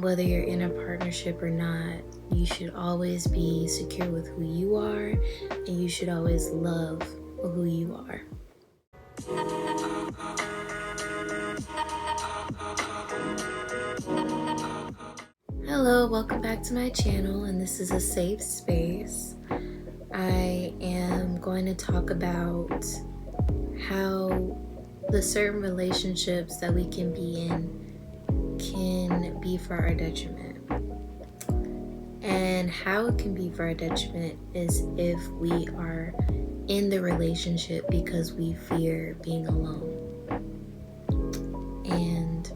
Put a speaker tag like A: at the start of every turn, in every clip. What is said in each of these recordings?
A: whether you're in a partnership or not, you should always be secure with who you are, and you should always love who you are. Hello, welcome back to my channel, and this is a safe space. I am going to talk about how the certain relationships that we can be in can be for our detriment. And how it can be for our detriment is if we are in the relationship because we fear being alone. And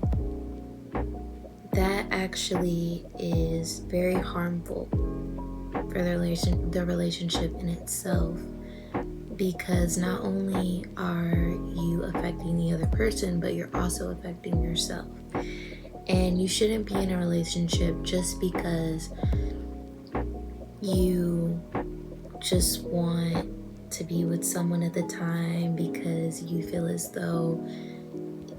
A: that actually is very harmful for the relationship in itself, because not only are you affecting the other person, but you're also affecting yourself. And you shouldn't be in a relationship just because you just want to be with someone at the time, because you feel as though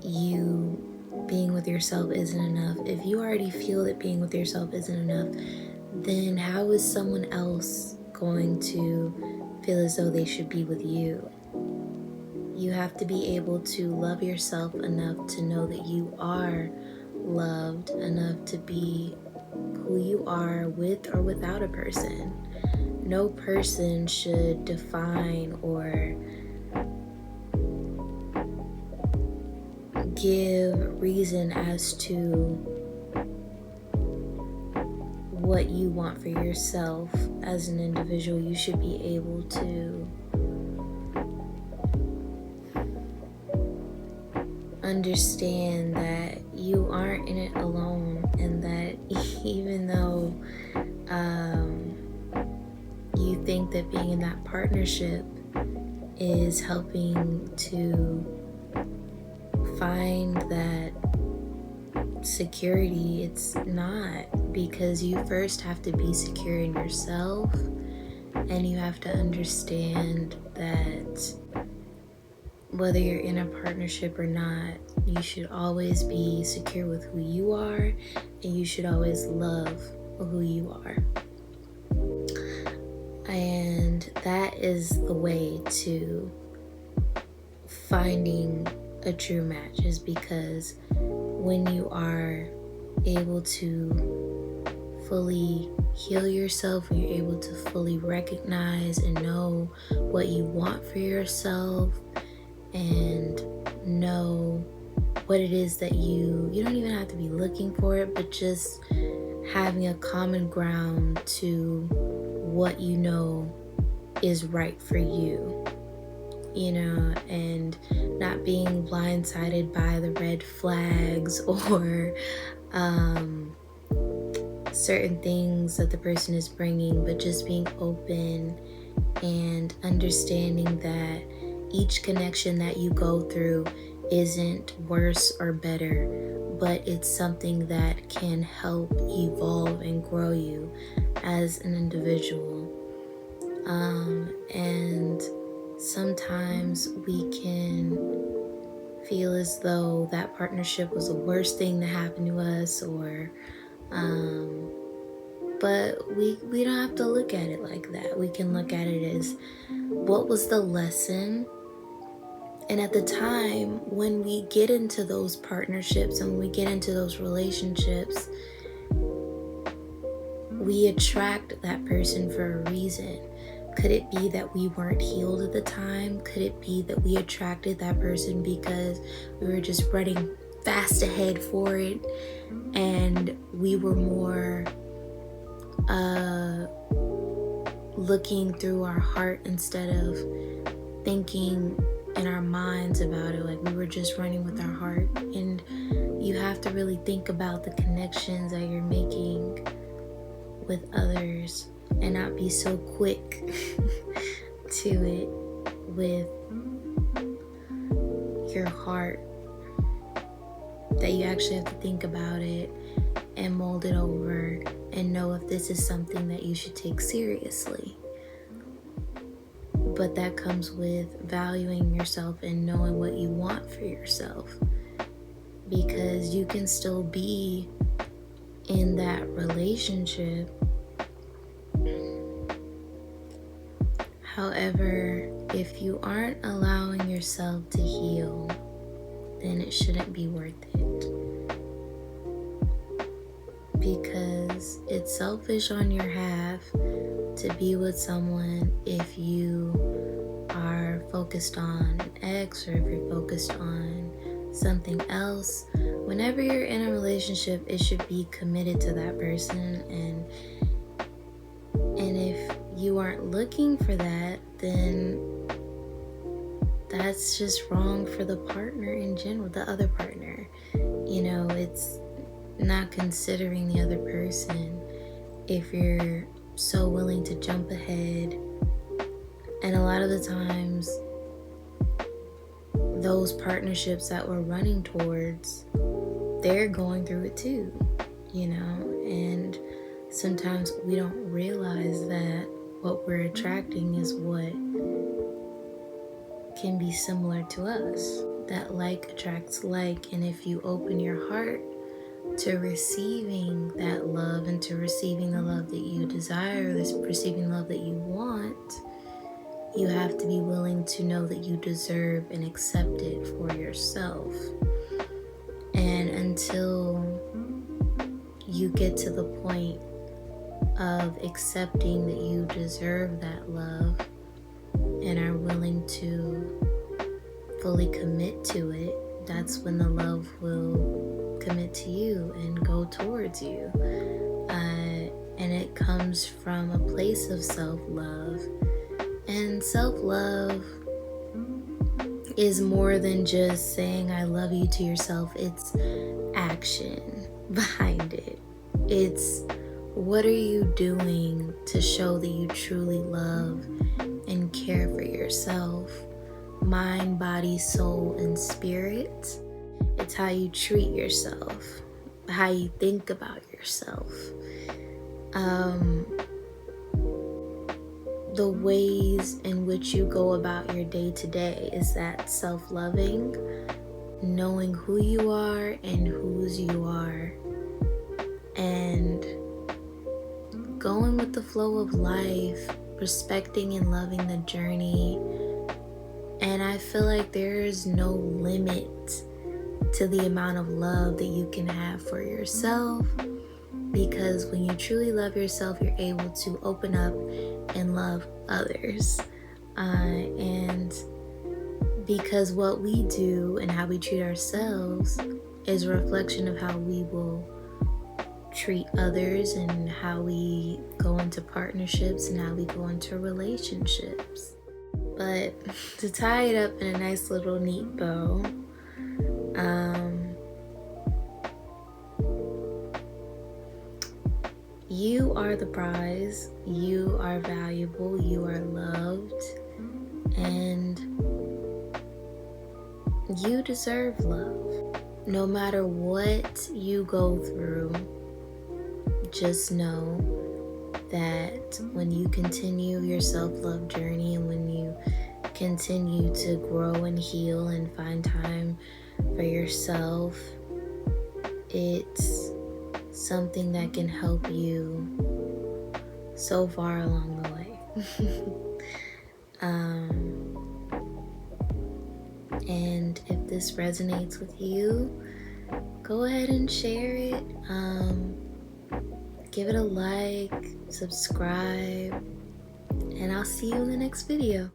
A: you being with yourself isn't enough. If you already feel that being with yourself isn't enough, then how is someone else going to feel as though they should be with you? You have to be able to love yourself enough to know that you are loved enough to be who you are with or without a person. No person should define or give reason as to what you want for yourself as an individual. You should be able to understand that you aren't in it alone, and that even though you think that being in that partnership is helping to find that security, it's not, because you first have to be secure in yourself, and you have to understand that whether you're in a partnership or not, you should always be secure with who you are, and you should always love who you are. And that is the way to finding a true match, is because when you are able to fully heal yourself, when you're able to fully recognize and know what you want for yourself, and know what it is that you don't even have to be looking for it, but just having a common ground to what you know is right for you, and not being blindsided by the red flags or certain things that the person is bringing, but just being open and understanding that each connection that you go through isn't worse or better, but it's something that can help evolve and grow you as an individual. And sometimes we can feel as though that partnership was the worst thing that happened to us, or but we don't have to look at it like that. We can look at it as, what was the lesson? And at the time when we get into those partnerships and when we get into those relationships, we attract that person for a reason. Could it be that we weren't healed at the time? Could it be that we attracted that person because we were just running fast ahead for it, and we were more looking through our heart instead of thinking in our minds about it? Like, we were just running with our heart. And you have to really think about the connections that you're making with others, and not be so quick to it with your heart, that you actually have to think about it and mold it over and know if this is something that you should take seriously. But that comes with valuing yourself and knowing what you want for yourself, because you can still be in that relationship. However, if you aren't allowing yourself to heal, then it shouldn't be worth it. Because it's selfish on your half to be with someone if you are focused on an ex, or if you're focused on something else. Whenever you're in a relationship, it should be committed to that person, and if you aren't looking for that, then that's just wrong for the partner in general, the other partner. You know, it's not considering the other person if you're so willing to jump ahead. And a lot of the times, those partnerships that we're running towards, they're going through it too, you know, and sometimes we don't realize that what we're attracting is what can be similar to us. That like attracts like, and if you open your heart to receiving that love and to receiving the love that you desire, this receiving love that you want, you have to be willing to know that you deserve and accept it for yourself. And until you get to the point of accepting that you deserve that love and are willing to fully commit to it, that's when the love will commit to you and go towards you. And it comes from a place of self-love. And self-love is more than just saying I love you to yourself. It's action behind it. It's what are you doing to show that you truly love and care for yourself, mind, body, soul, and spirit. It's how you treat yourself, how you think about yourself. The ways in which you go about your day to day is that self-loving, knowing who you are and whose you are, and going with the flow of life, respecting and loving the journey. And I feel like there is no limit to the amount of love that you can have for yourself, because when you truly love yourself, you're able to open up and love others. And because what we do and how we treat ourselves is a reflection of how we will treat others, and how we go into partnerships, and how we go into relationships. But to tie it up in a nice little neat bow, you are the prize, you are valuable, you are loved, and you deserve love. No matter what you go through, just know that when you continue your self-love journey, and when you continue to grow and heal and find time for yourself, it's something that can help you so far along the way. And if this resonates with you, go ahead and share it. Give it a like, subscribe, and I'll see you in the next video.